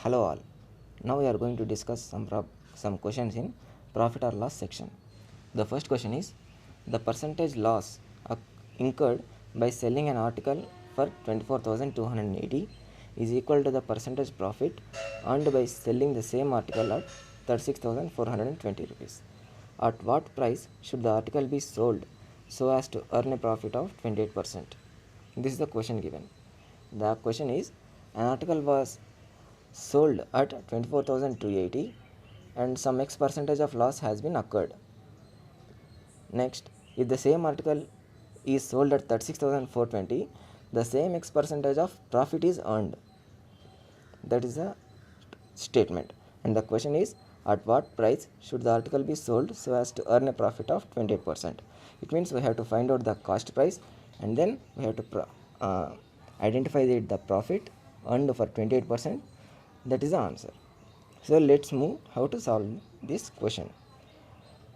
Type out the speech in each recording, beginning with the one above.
Hello all. Now we are going to discuss some questions in profit or loss section. The first question is the percentage loss incurred by selling an article for 24,280 is equal to the percentage profit earned by selling the same article at 36,420 rupees. At what price should the article be sold so as to earn a profit of 28%? This is the question given. The question is an article was sold at 24,280 and some X percentage of loss has been occurred. Next, if the same article is sold at 36,420, the same X percentage of profit is earned. That is a statement. And the question is at what price should the article be sold so as to earn a profit of 28%? It means we have to find out the cost price and then we have to identify the profit earned for 28%. That is the answer. So let's move how to solve this question.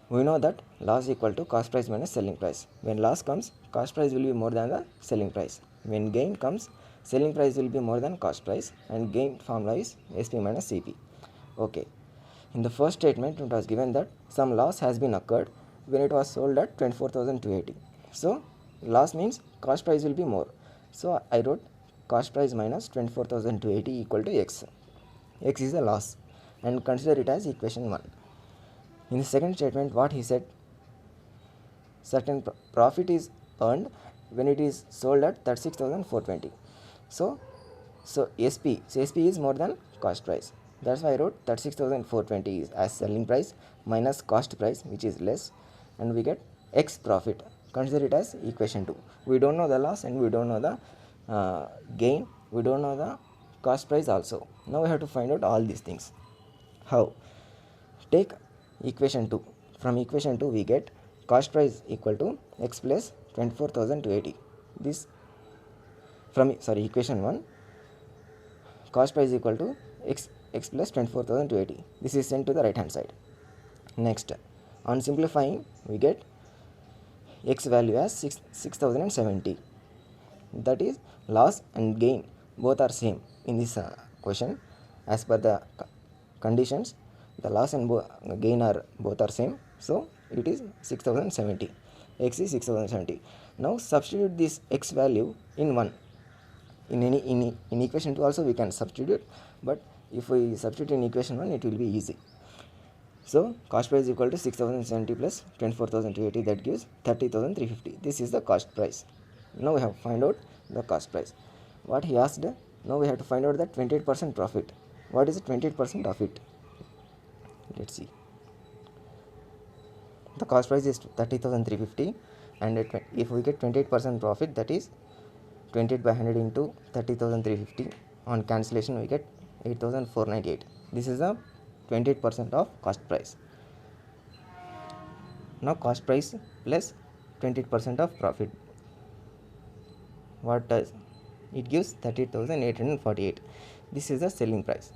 We know that loss equal to cost price minus selling price. When loss comes, cost price will be more than the selling price. When gain comes, selling price will be more than cost price, and gain formula is SP minus CP. Okay. In the first statement, it was given that some loss has been occurred when it was sold at 24,280. So loss means cost price will be more. So I wrote cost price minus 24,280 equal to X. X is a loss and consider it as equation 1. In the second statement, what he said, certain profit is earned when it is sold at 36,420. So SP is more than cost price. That's why I wrote 36,420 is as selling price minus cost price, which is less, and we get X profit. Consider it as equation 2. We don't know the loss and we don't know the gain. We don't know the cost price also. Now we have to find out all these things. How? Take equation 2. From equation 2 we get cost price equal to X plus 24,280. This from equation 1, cost price equal to X plus 24,280. This is sent to the right hand side. Next, on simplifying we get X value as 6,070. That is loss and gain both are same in this question. As per the conditions, the loss and gain are both are same, so it is 6,070. X is 6,070. Now substitute this X value in 1. In equation 2 also we can substitute, but if we substitute in equation 1 it will be easy. So cost price equal to 6,070 plus 24,280, that gives 30,350. This is the cost price. Now we have to find out the cost price. What he asked, now we have to find out the 28% profit. What is the 28% of it? Let's see. The cost price is 30,350 and if we get 28% profit, that is 28 by 100 into 30,350. On cancellation we get 8,498. This is the 28% of cost price. Now cost price plus 28% of profit. What does it gives? 38,848. This is the selling price.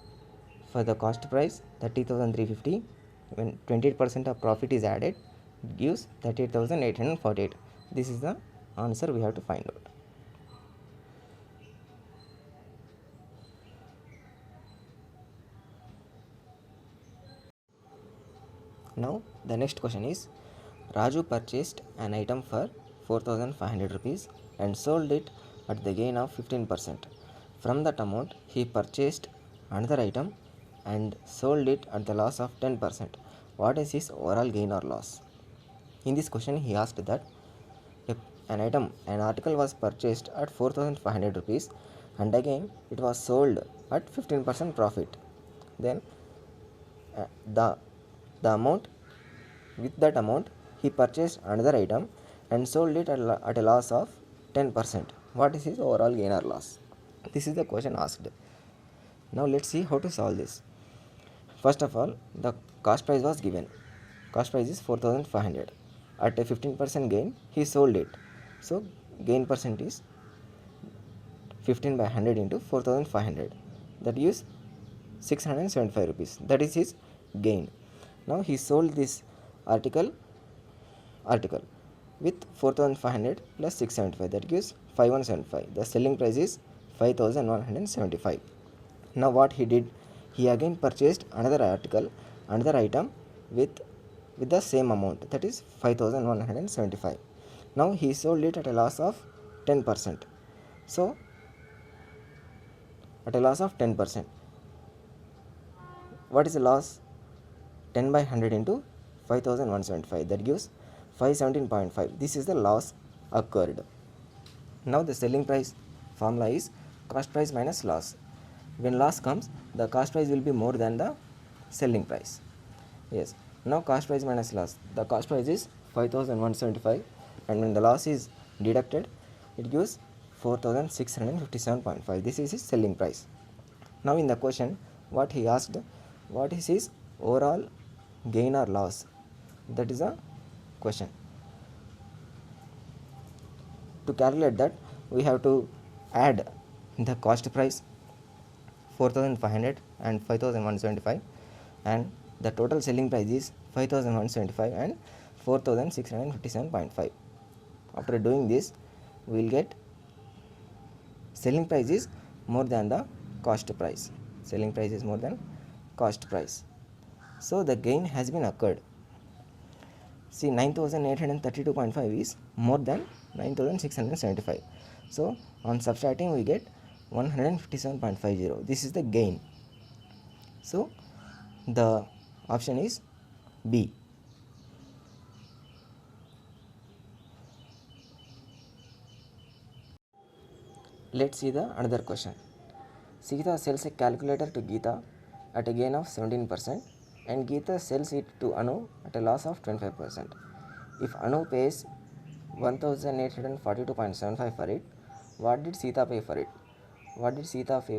For the cost price 30,350, when 28% of profit is added, it gives 38,848. This is the answer we have to find out. Now the next question is, Raju purchased an item for 4,500 rupees and sold it at the gain of 15%. From that amount he purchased another item and sold it at the loss of 10%. What is his overall gain or loss? In this question he asked that if an article was purchased at 4,500 rupees and again it was sold at 15% profit, then the amount, with that amount he purchased another item and sold it at a loss of 10%. What is his overall gain or loss? This is the question asked. Now let's see how to solve this. First of all, the cost price was given. Cost price is 4,500. At a 15% gain he sold it. So gain percent is 15 by 100 into 4,500. That gives 675 rupees. That is his gain. Now he sold this article with 4,500 plus 675, that gives 5,175. The selling price is 5,175. Now what he did, he again purchased another item with the same amount, that is 5175. Now he sold it at a loss of 10%. So at a loss of 10%, what is the loss? 10 by 100 into 5175, that gives 517.5. This is the loss occurred. Now the selling price formula is cost price minus loss. When loss comes, the cost price will be more than the selling price. Yes. Now cost price minus loss. The cost price is 5175, and when the loss is deducted, it gives 4657.5. This is his selling price. Now in the question, what he asked, what is his overall gain or loss? That is a question. To calculate that, we have to add the cost price 4500 and 5175, and the total selling price is 5175 and 4657.5. After doing this, we will get selling price is more than the cost price. Selling price is more than cost price. So the gain has been occurred. See, 9832.5 is more than 9675. So on subtracting, we get 157.50. This is the gain. So the option is B. Let's see the another question. Sita sells a calculator to Geeta at a gain of 17%, and Geeta sells it to Anu at a loss of 25%. If Anu pays 1842.75 for it, what did Sita pay for it? What did Sita pay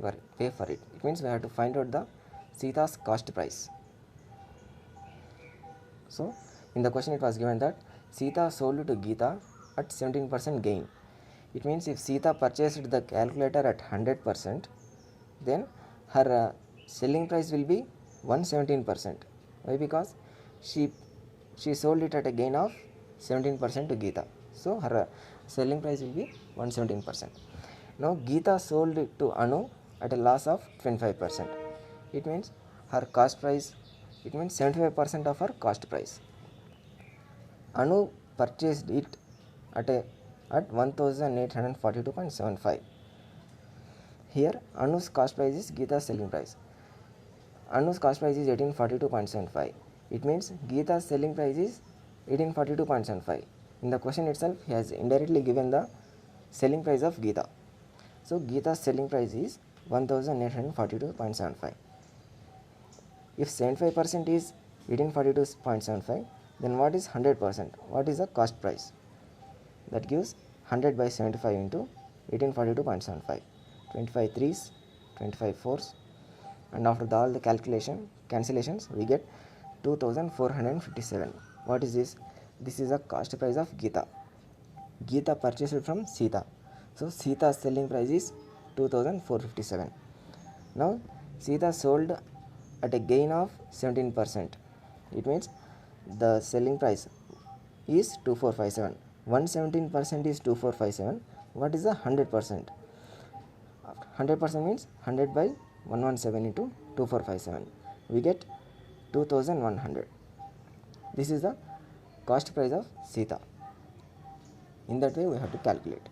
for it? It means we have to find out the Sita's cost price. So in the question it was given that Sita sold to Geeta at 17% gain. It means if Sita purchased the calculator at 100%, then her selling price will be 117%. Why? Because she sold it at a gain of 17% to Geeta. So her selling price will be 117%. Now Geeta sold it to Anu at a loss of 25%. It means her cost price, it means 75% of her cost price. Anu purchased it at 1842.75. Here Anu's cost price is Geeta's selling price. Anu's cost price is 1842.75. It means Geeta's selling price is 1842.75. In the question itself, he has indirectly given the selling price of Geeta. So Geeta's selling price is 1842.75. If 75% is 1842.75, then what is 100%? What is the cost price? That gives 100 by 75 into 1842.75. 25 3s, 25 4s, and after all the cancellations, we get 2457. What is this? This is the cost price of Geeta. Geeta purchased it from Sita. So Sita's selling price is 2457. Now Sita sold at a gain of 17%. It means the selling price is 2457. 117% is 2457. What is the 100%? 100% means 100 by 117 into 2457. We get 2100. This is the cost price of Sita. In that way we have to calculate.